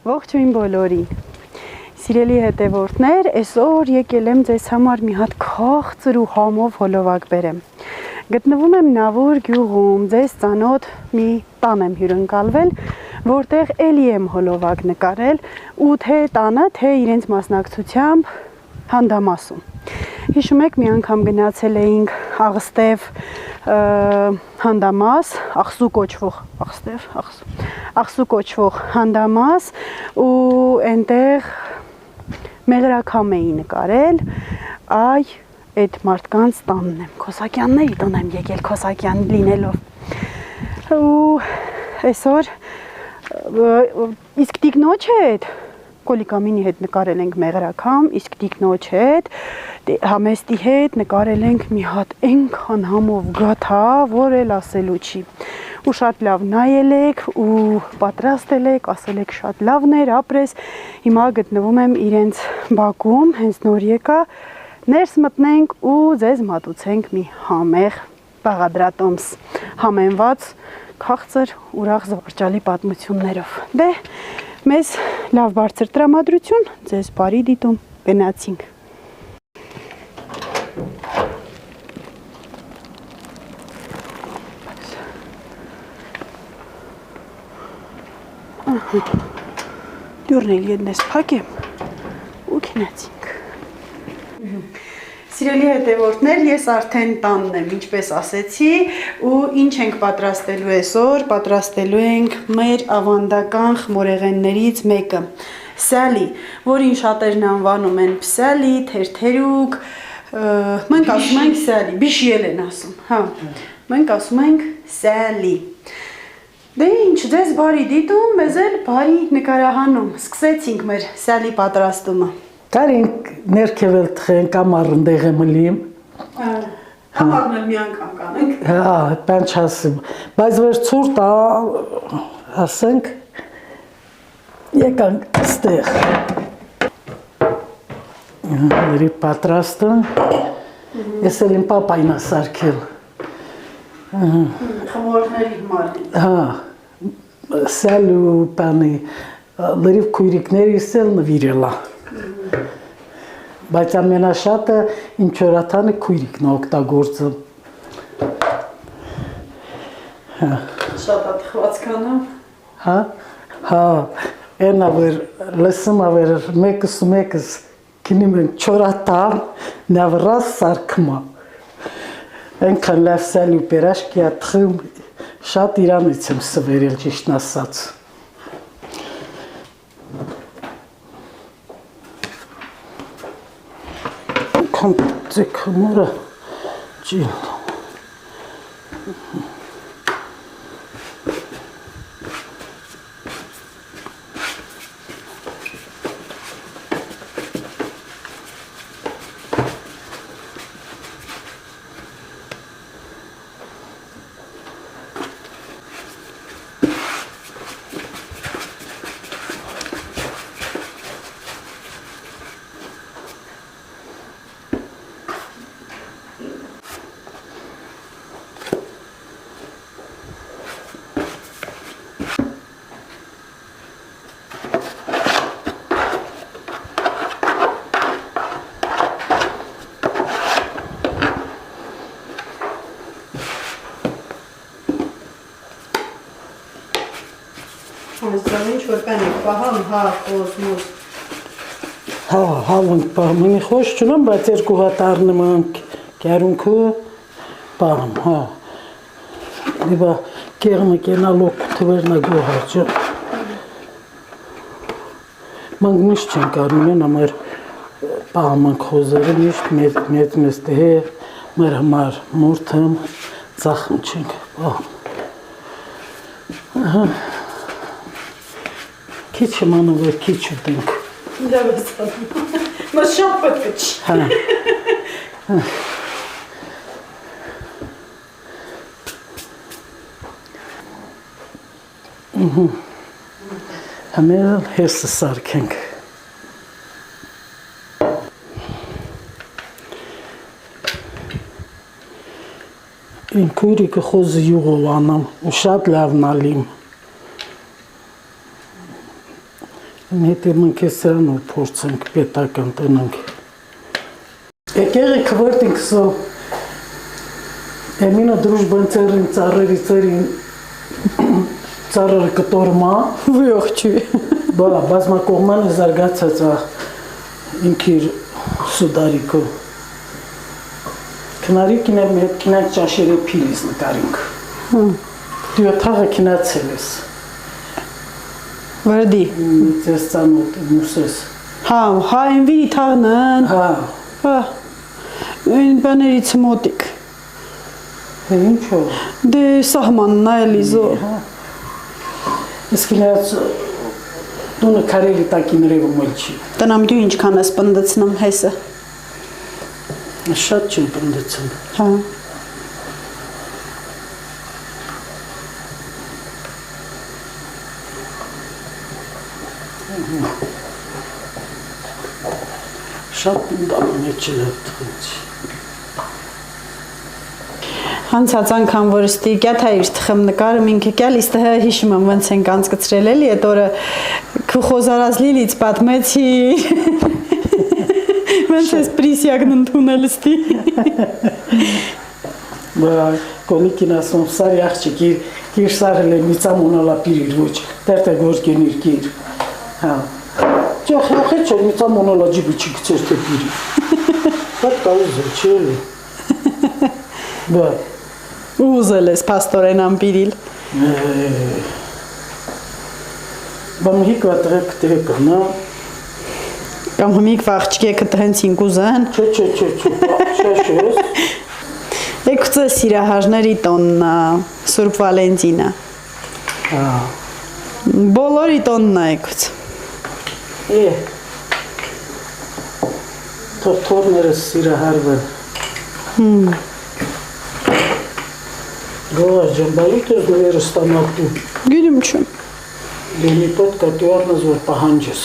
Ողջույն բոլորին։ Սիրելի հետևորդներ, այսօր եկել եմ ձեզ համար մի հատ քաղցր ու համով հոլովակ բերեմ։ Գտնվում եմ Նավուր գյուղում, ձեզ ծանոթ մի տան եմ հյուրընկալվել, որտեղ էլի եմ հոլովակ նկարել ու թե տանը, թե իրենց մասնակցությամբ հանդամասում։ Հիշում եք, մի անգամ գնացել էինք Աղստև հանդամաս, Աղսու կոչվող հանդամաս ու այնտեղ մեղրաքամ էի նկարել, այ այդ մարդկանց տանն եմ, Քոսակյանների տուն եմ եկել, Քոսակյան լինելով ու այսօր իսկ տիկնոջ հետ Կոլիկամինի հետ նկարել ենք մեղրաքամ, իսկ տիկնոջ հետ, համեստի հետ նկարել ենք մի հատ այնքան համով գաթա, որ էլ ասելու չի։ Ու շատ լավ նայել եք ու պատրաստել եք, ասել եք շատ լավն էր, ապրես։ Հիմա գտնվում եմ իրենց բակում, հենց նոր եկա, ներս մտնենք ու ձեզ մատուցենք մի համեղ բաղադրատոմս, համենված քաղցր ուրախ զվարճալի պատմություններով։ Դե մեզ լավ բարձր տրամադրություն, ձեզ բարի դիտում, գնացինք։ Դյուրն էլ ետնես պակեմ ու կինացինք։ Սիրելի հետևորդներ, ես արդեն տանն եմ, ինչպես ասեցի, ու ինչ ենք պատրաստելու այսօր, պատրաստելու ենք մեր ավանդական խմորեղեններից մեկը, սալի, որին շատերն անվանում են փսալի, թերթերուկ, մենք ասում ենք սալի, բիշիել են ասում, հա, մենք ասում ենք սալի։ Դե ինչ, ձեզ բարի դիտում, մեզ էլ բարի նկարահանում, սկսեցինք մեր սալի պատրաստումը։ Կարինք ներքևել թխենք ամառն դեղ եմ լիմ։ Ամառն էլ մի անգամ կանենք։ Հա, բան չասեմ, բայց որ ցուրտ ասենք եկանք ստեղ։ Լրի պատրաստը, ես էլ իմ պապային ասարկել։ Խմորների համար։ Հա, սալու պանի, լրիվ կույրիկների սել նվիրելա։ Բայց ամենաշատը ինչ որաթանը կույրիկն օգտագործում։ Շատ ատխվածքանով։ Հա, են ավեր լսում ավեր մեկս կինում են չորատան նավրաս սարկմա։ Ենքան լավ սալի ու պերաշկի ատխում շատ իրանից եմ սվերել ճիշտն ասած։ Ձեկ մորը ճին։ Ինչ որ բան եք պահամ, հա, կոզմոս։ Հա, հավանք պահում, ինի խոշ չունեմ, բայց երկու հատ առնում ենք կերունքը պահում, հա։ Դիբա կեղնը կենալոք թվերնա գոհարջը։ Մանք միշտ չենք առնում են, ամար պահում ենք խոզերը, միշտ մեզ դե մեր համար մուրթում, ծախում չենք պահում։ Քիչ մանով էր քիչ ուտենք։ Լավ ես անում, մս շատ պետք չի։ Համել հեսը սարքենք։ Այն քույրիկը խոզը յուղով անամ, ու շատ լավն ալիմ։ Հետո մենք սրանով փորձենք պետական տնենք։ Եկեղի քվարտինք սո Էմինա դրուժբան ծերին ծառերի ծերին ծառերը կտորմա Ողջի։ բա բազմակողմանը զարգացած է ինքիր սուդարիկը Քնարիկին եմ հետ կինակ ճաշերի փիլիս նկարինք Դու թաղը կինացել ես Վրդի։ Ձեզ ծանոթ մուսես Հա, ինվիրի թաղնան։ Հա Այն բաներից մոտիկ։ Ինչո՞վ Դե սահմանն է լիզո։ Իսկ ինձ դու նկարելի տակիներով մոլչի Տնամ դու ինչքան ես պնդեցնում հեսը։ Շատ չեմ պնդեցում Հա։ Շատ պնդալու մեջ էլ հատվեց Հանցած անգամ որ ստիգյատ հայր թխմ նկարում ինքը կյալ իստը հիշում եմ ոնց ենք անցկացրել էլի այդ օրը քու խոզարած լիլից պատմեցի ոնց ես պրիսյակն ընդունել ստի Բա կոնիկին ասում սարի աղջիկ իր սարել է միծամ ունալա պիրիր ոչ տերտե գործգենիր կիր Հա Ճոխ ախի չոր միծամ ունալա ջիբի չիքցեր թե պիրի Բատ կաուզը չի էլի Բա Ուզել ես պաստորեն ամպիրիլ Բամ հիկվա տղեկ տղեկնա Կամ հմիկ վաղջկե կտհենց ինկուզան Չէ շեշես Եկուցը սիրահարների տոննա Սուրբ Վալենտինա Հա Բոլորի տոննա եկուց Թորներս սիրահարվեն Գողար ջամբալիք ես դուերը ստանալ դու Գյուրում չում Դենի պոտ կատու արնազ որ պահանջես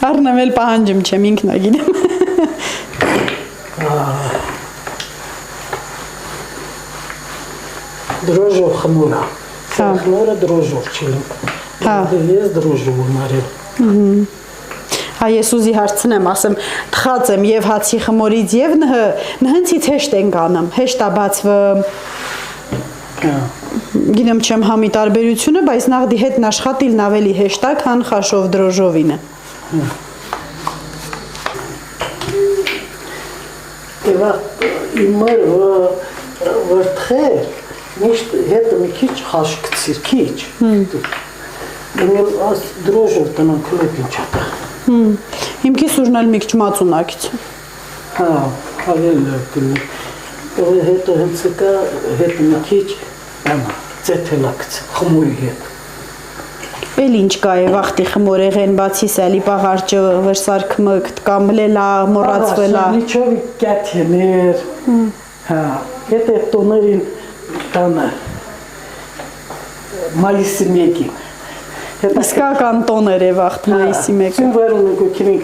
Արնեմ էլ պահանջում չեմ ինքնա գինեմ Դրոժով խմուրա Խմուրը դրոժով չիլում Ես դրոժով եմ արել Հա ես ուզի հարցնեմ, ասեմ, թխած եմ և հացի խմորից և նհնցից հեշտ ենք անում, հեշտ աբացվը, գինեմ չեմ համի տարբերությունը, բայց նաղդի հետ նաշխատիլն ավելի հեշտակ հան խաշով դրոժովինը։ Եվա իմը որ թխեր, միշտ հետը մի քիչ խաշկցիր, քիչ Դրոժով տնան կլեպ ինչ ատա Հիմքի սուրնել մի քիչ մածունակից։ Հա, ավելի լավ կլի Հետո հենց կա հետը մի քիչ ծեթելակց, խմուրի հետ Էլ ինչ կա է վաղտի խմորեղեն բացի սալի պաղարջը վրսարքմը կտկամլելա, մորացվելա Նիչովի կյաթիներ Հա, հետը տոներին տանը Մայիսի մեկին Իսկական տոներ է վաղտ մայիսի մեկը Սինվարում ենք ու կինենք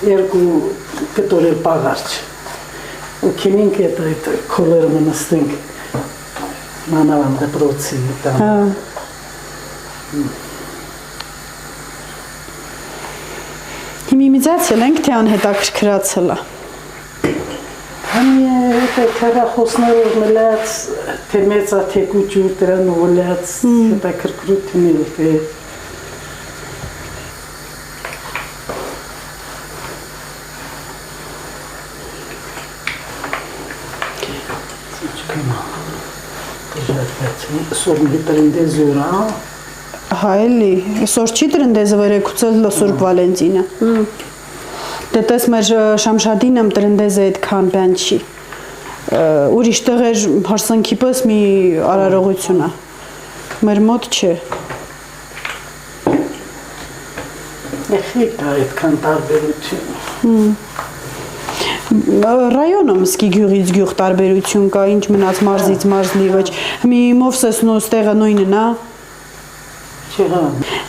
երկու կտորել պաղարջ ու կինենք այդ քոլերը մնստենք մանավան դպրոցի տանը Հիմիմիզացել ենք, թե անհետաքրքրացել է Հանի հետը քարախոսներով մլած, թե մեծա թեկու ջուր դրան ուլած, հետաքրքրություն է թե Սորմի տրնդեզուրա Հա էլի, այսօր չի տրնդեզը վերեկուցել Սուրբ Վալենտինը Դե տես մեր շամշադին եմ տրնդեզը այդքան բան չի Ուրիշ տեղեր հարսանքի պես մի արարողություն է Մեր մոտ չէ Եղիք դա այդքան տարբերություն Ռայոնում սկի գյուղից գյուղ տարբերություն կա, ինչ մնաց մարզից մարզ լի ոչ Հմի մովսեսն ու ստեղը նույնը նա Չէ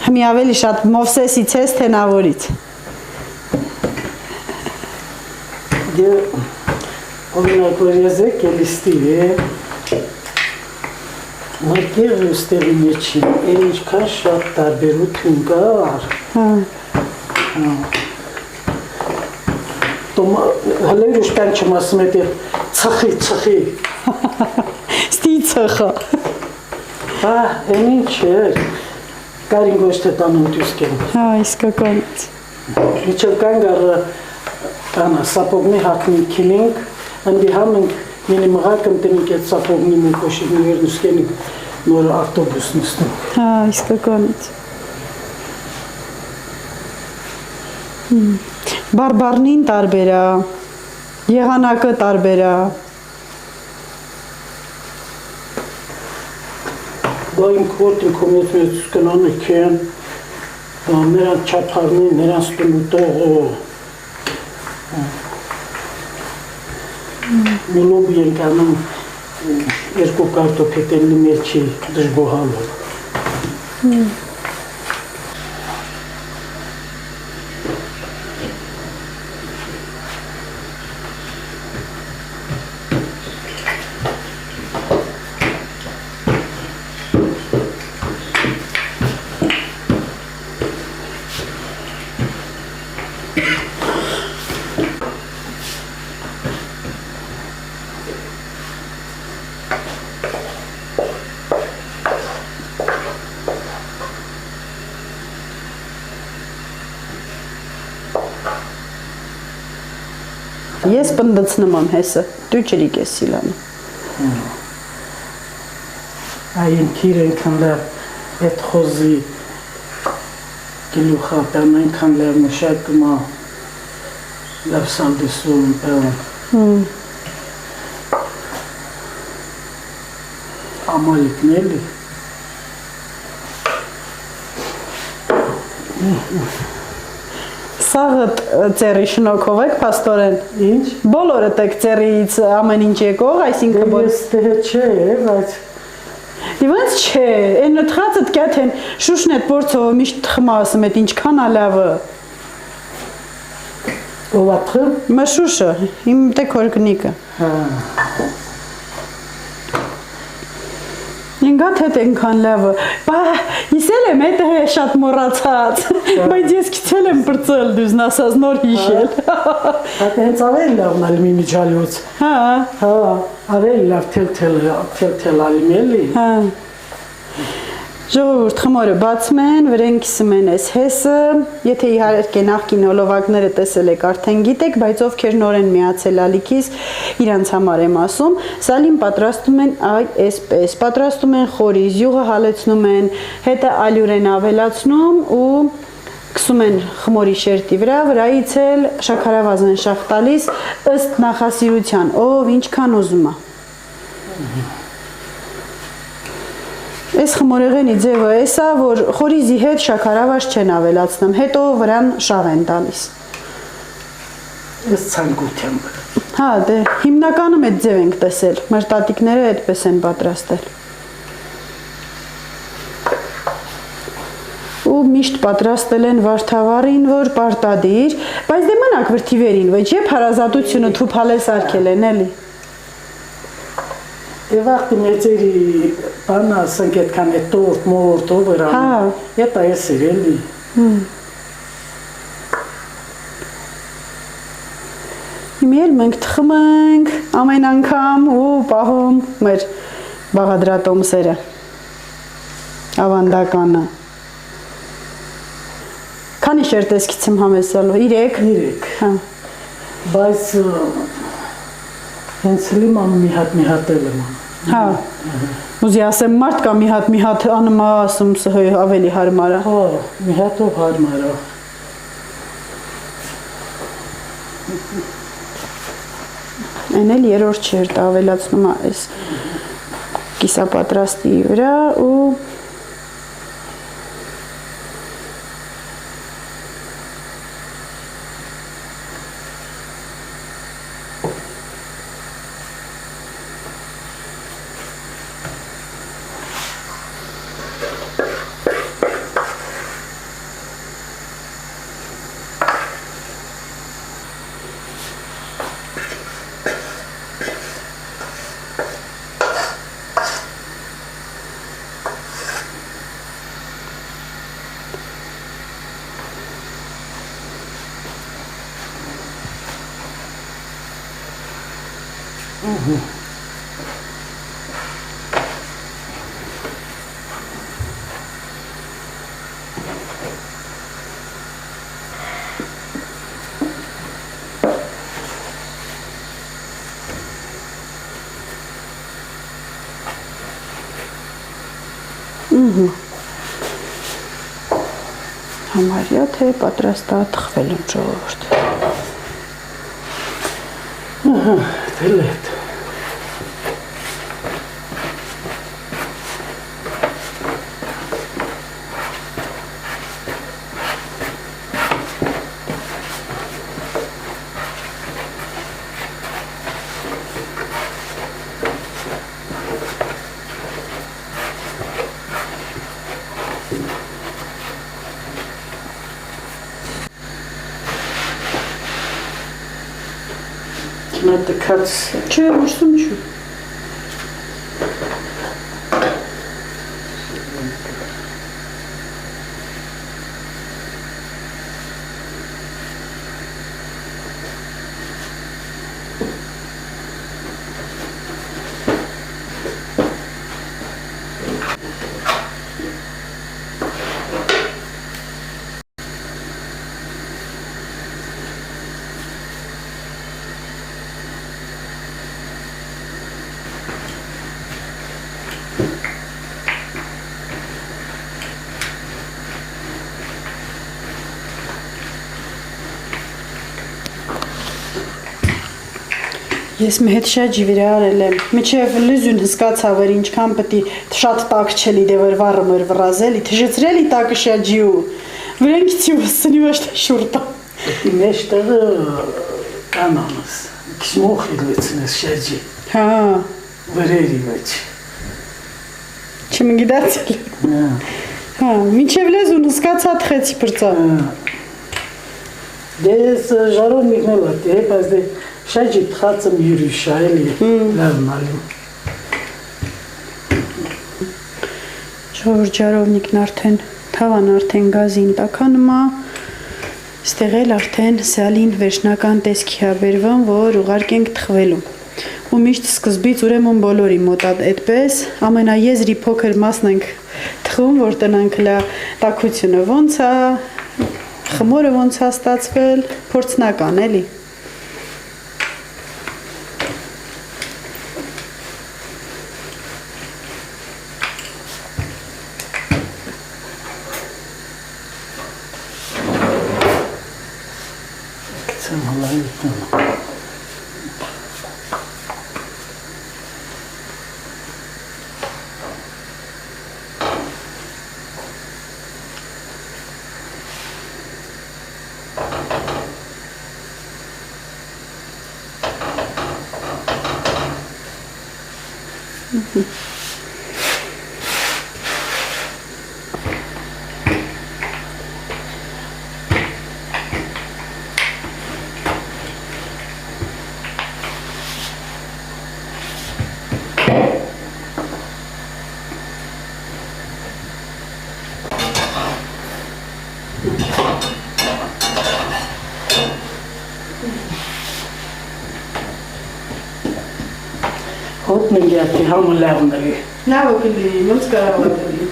Հմի ավելի շատ մովսեսից ես, թե նավորից Դե օրինակ որ եզեկ է լիստի է Մարկերը ստեղի մեջին, ինչքան շատ տարբերություն կար։ Հələ ուրիշտան չեմ ասում էդ ծխի։ Ստի ծխա։ Են ինչ էր, կարին ոչ թե տանում դուսկեն։ Իսկականից։ Միջև կան գարը տանը, սապոգնի հակնիքին ենք, ընդի համ ենք մինի մղակ ընտենիք էդ սապոգնի մենք ոշիկ նվեր դուսկեն ենք նոր ավտոբուս նստում։ Իսկականից։ Բարբարնին տարբերա, եղանակը տարբերա։ Դա իմ քորտին կոմետ մեծ կնանեք են, նրան չապարնին, նրան ստունուտողը, մի լոբի ենք անում երկու կարտոպետենի մեջի դժգոհալը։ Ես պնդցնում եմ հեսը, դու չրիկ ես սիլանը։ Այն քիր ենքան լավ էդ խոզի գլուխապյան ենքան լավ մշակմա լավ սանդեսում պեղում։ Ամալիկն էլի։ Սաղըտ ծերի շնոքով եք, պաստորեն։ Ինչ։ Բոլորդ եք ծերից ամեն ինչ եկող, այսինքն որ։ Ես տեղ չէ, բայց։ Իվանց չէ, են թխածդ կյատ են շուշն էդ բորցով միշտ թխմա ասում էդ ինչքան ալավը։ Ով ատխım? Մշուշը, իմ տեք հորգնիկը։ Ինգատ հետ ենքան լավը, իսել եմ էտ է շատ մորացած, բայց ես կիցել եմ պրծել դուզն ասած նոր հիշել։ Հատ հենց ավել լավն ալի մի միջալյուց։ Ավել լավ թել ալիմ էլի։ Ժողովուրդ խմորը բացում են, վրեն կիսում են ես հեսը, եթե իհարկե նախկին հոլովակները տեսել եք արդեն գիտեք, բայց ովքեր նոր են միացել ալիքիս, իրանց համար եմ ասում, սալին պատրաստում են այսպես, պատրաստում են խորիզ, յուղը հալեցնում են, հետը ալյուր են ավելացնում ու կսում են խմորի շերտի վրա, վրայից էլ շաքարավազ են շախ տալիս ըստ նախասիրության, ով ինչքան ուզում է։ Այս խմորեղենի ձևը էսա, որ խորիզի հետ շաքարավազ չեն ավելացնում, հետո վրան շաղ են տալիս։ Ես ցանկութ եմ։ Դե, հիմնականում այդ ձև ենք տեսել, մեր տատիկները այդպես են պատրաստել։ Ու միշտ պատրաստել են վարդավառին, որ պարտադիր, բայց դե մնակ վրթիվերին, ոչ եբ հարազատությունը թուփալես արկել են, էլի։ Դե վաղտի մեծերի բանը ասենք այդքան է տորտ, մորտ, ովրան, ետ այս էր էլի։ Հիմի էլ մենք թխում ենք ամեն անգամ ու պահում մեր բաղադրատոմսերը, ավանդականը։ Քանի շերտեսքից եմ համեսալու, 3։ Բայց հենց լիման մի հատ էլ եմ ուզի ասեմ մարդ կա մի հատ անմա ասում ավելի հարմար է։ Մի հատով հարմար է։ Այն էլ երրորդ շերտը ավելացնում է այս կիսապատրաստի վրա ու Համարյա թե պատրաստա թխվել եմ ժողովուրդ։ Դել էդ։ Նա տքած Չէ, ուսում չի։ Ես մի հետ շատ ջիվիրա արել եմ։ Միջև լիզուն հսկացա, որ ինչքան պետք է շատ տակ չելի դեվեր վառը մր վրազելի, թժեցրելի տակը շատ ջիու։ Վրենք ցույցնի ոչ թե շուրտա։ Դի մեջտեղը կանանս։ Քսմոխ իլեցնես շաջի։ Հա, Վրերի մեջ։ չմգիտացել։ Հա, միջև լիզուն հսկացա թխեցի բրծա։ Դες ժարոն միգնելա, դե բայց դե շաջի թխածը միրուշա էլի լավնալու։ Ժողովրջարովնիկն արդեն թավան արդեն գազին տականմա, ստեղ էլ արդեն սալին վերջնական տեսքի հարբերվան, որ ուղարկենք թխվելու։ Ու միշտ սկզբից ուրեմն բոլորի մոտ այդպես ամենաեզրի փոքր մասն ենք թխում, որ տնանք լա տակությունը ոնց է, խմորը ոնց է ստացվել, փորձնական էլի։ Քցեմ հալայություն։ Հոտնը գյատի համը լավնելի։ Լավ կլինի, ոնց կարող է լինի։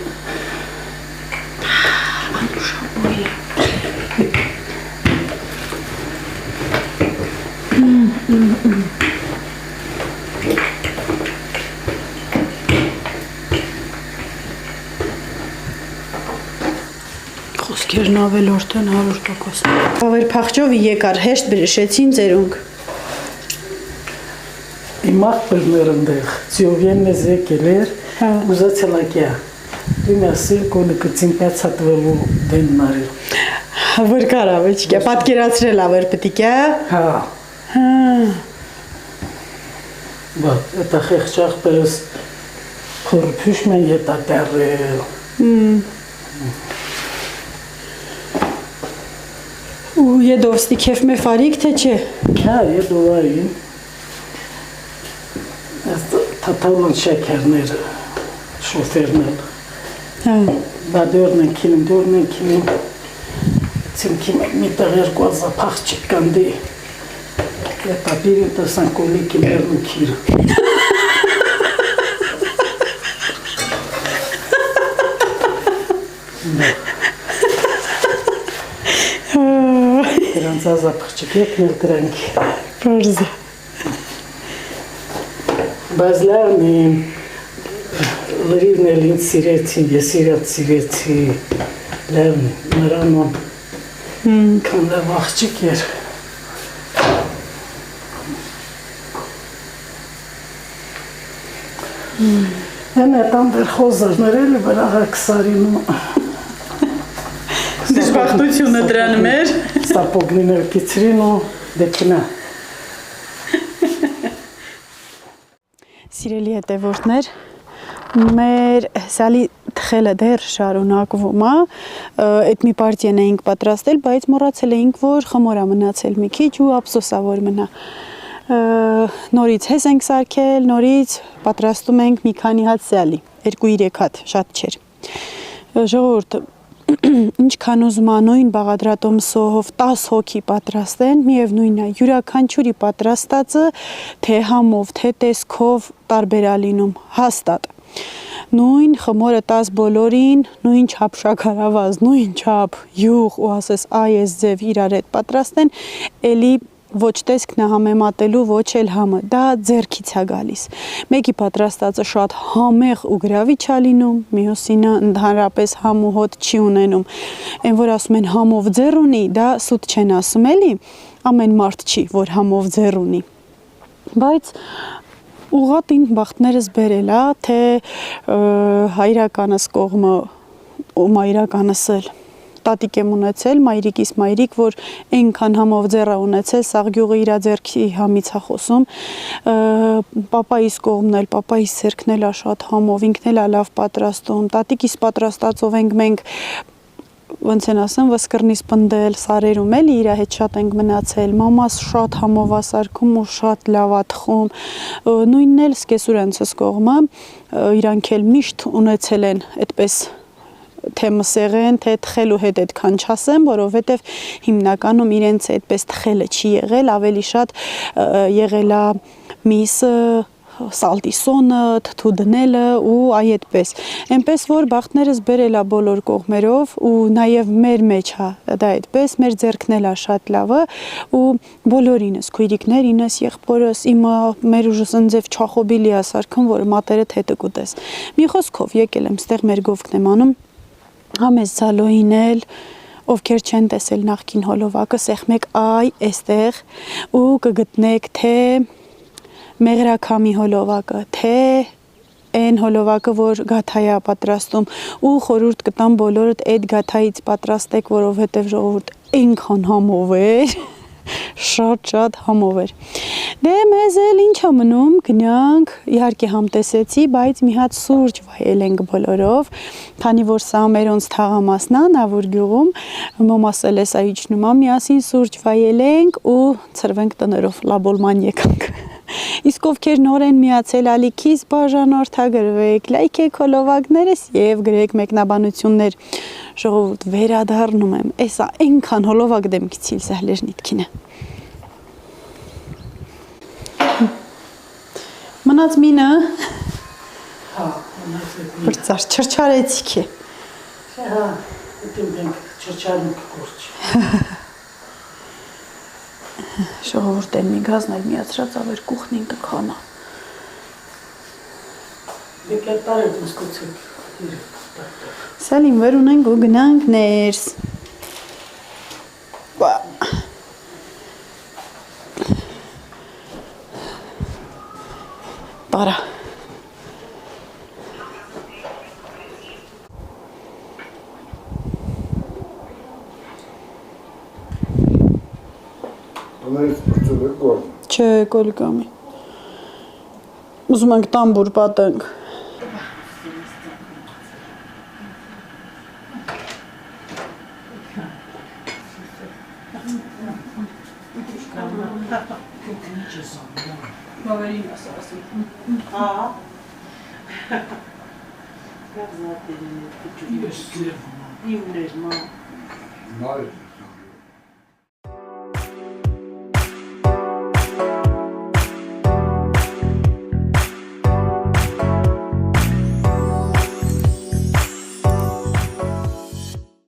Խոսքերն ավելորդ են 100%։ Ավեր փախչովի եկար, հեշտ բրշեցին ծերունք։ Իմ աղբերներ ընդեղ, ծիովեն մեզ եկել էր, ուզացելակյա, դույմ ասիլ կոնը կծին պյաց հատվելու դենն արել։ Որ կարավ, էչկյա, պատկերացրել ավեր պտիկյա։ Հա, բատ, էտա խեղճ աղբերս խորպյուշ մեն ետա տերրել։ Ու եդովստի կեվ մե վարիք, թե չէ։ Հա, եդովարին։ Թաթալն շեքերներ, շոֆերներ։ Բա դորն են քինում, ցինքիմ մի տեղ երկու ազապախ չկանդի, Это перед санколики мернукир. Դրանց ազապխճիկ եկնել դրանք։ Պարզ է։ Բայց լավն է, լրիվն էլ ինձ սիրեցին, ես իրատ սիրեցի, լավն է, նրանում քան լավ աղջիկ էր։ Հեն էտան դեր խոզարներ էլի վրաղակ սարինում։ Դժբախտությունը դրան մեր։ Սապոգներ կիցրին ու դեպքնա։ Սիրելի հետևորդներ, մեր սալի թխելը դեռ շարունակվում է, այդ մի պարտիան էինք պատրաստել, բայց մոռացել էինք, որ խմորա մնացել մի քիչ ու ափսոսա որ մնա։ Նորից հես ենք սարքել, նորից պատրաստում ենք մի քանի հատ սալի, 2-3 հատ, շատ չէր։ Ժողովուրդ, ինչքան ուզում նույն բաղադրատոմսով 10 հոգի պատրաստեն, միևնույնն է, յուրաքանչյուրի պատրաստածը թե համով, թե տեսքով տարբեր է լինում, հաստատ։ Նույն խմորը 10 բոլորին, նույն չափ շաքարավազ, նույն չափ յուղ ու ասես այս ձև իրար հետ պատրաստեն, էլի ոչ տեսքն է համեմատելու, ոչ էլ համը, դա ձեռքից է գալիս։ Մեկի պատրաստածը շատ համեղ ու գրավիչ է լինում, մյուսինը ընդհանրապես համ ու հոտ չի ունենում։ Այն որ ասում են համով ձեռ ունի, դա սուտ չեն ասում էլի, ամեն մարդ չի, որ համով ձեռ ունի։ Բայց ուղղատին բախտներս բերել է, թե հայրականս կողմը ու մայրականս էլ տատիկ եմ ունեցել, մայրիկիս մայրիկ, որ այնքան համով ձեռ է ունեցել, սաղ գյուղը իր ձեռքի համից է խոսում, պապայիս կողմն էլ, պապայիս ձեռքն էլ է շատ համով, ինքն էլ է լավ պատրաստում, տատիկիս պատրաստածով ենք մենք, ոնց են ասեմ, վսկրնից պնդել, սարերում էլի իր հետ շատ ենք մնացել, մամաս շատ համով է սարքում ու շատ լավ է թխում, նույնն էլ սկեսուրանցս կողմը, իրանք էլ միշտ ունեցել են այդպես թե մսեղեն, թե թխելու հետ այդքան չասեմ, որովհետև հիմնականում իրենց այդպես թխելը չի եղել, ավելի շատ եղել է միսը, սալտիսոնը, թթու դնելը ու այ այդպես։ Այնպես որ բախտներս բերել է բոլոր կողմերով ու նաև մեր մեջ է դա այդպես, մեր ձեռքն էլ է շատ լավը ու բոլորինս, քույրիկներինս, եղբորս, իմը մեր ուժս ընձև չախոբիլի է սարքում, որ մատերը թետը կուտես։ Մի խոսքով եկել եմ, ստեղ մեր գովքն եմ անում, համես ձալոին էլ, ովքեր չեն տեսել նախքին հոլովակը, սեղմեք այ էստեղ ու կգտնեք թե մեղրաքամի հոլովակը, թե այն հոլովակը, որ գաթայա պատրաստում ու խորհուրդ կտամ բոլորդ այդ գաթայից պատրաստեք, որովհետև ժողովուրդ այնքան համով էր, շատ համով էր։ Դե մեզ էլ ինչ է մնում, գնանք, իհարկե համտեսեցի, բայց մի հատ սուրճ վայել ենք բոլորով, քանի որ սա մերոնց թաղամասն է, Նավուր գյուղում, մոմաս էլ էսա իջնում է, միասին սուրճ վայել ենք ու ցրվենք տներով, լաբոլման եկանք։ Իսկ ովքեր նոր են միացել ալիքից, բաժանորդագրվեք, լայքեք հոլովակներս եւ գրեք մեկնաբանություններ։ Ժողովուրդ վերադառնում եմ, էսա այնքան հոլովակ դեմքից իլ զահլեր նիտքինը։ Մնաց մինը։ Հա, մնաց մինը։ Բրծար, չրչարեցիք է։ Հա, դեմ ենք չրչարնք կորչ։ Ժողովուրդ են մի գազն այլ միացրած ավեր կուխնին կքանա։ Դեք էլ տարետ մսկոցեք։ Սալին վեր ունենք ու գնանք ներս։ Բարա։ Տներից պրծել եք գորն։ Չէ, կոլիկամի։ Ուզում ենք տամբուր պատենք։ Բավերին ասասի։ Հա։ Կազատել է, Ես լևում։ իմներ մա։ Նայր։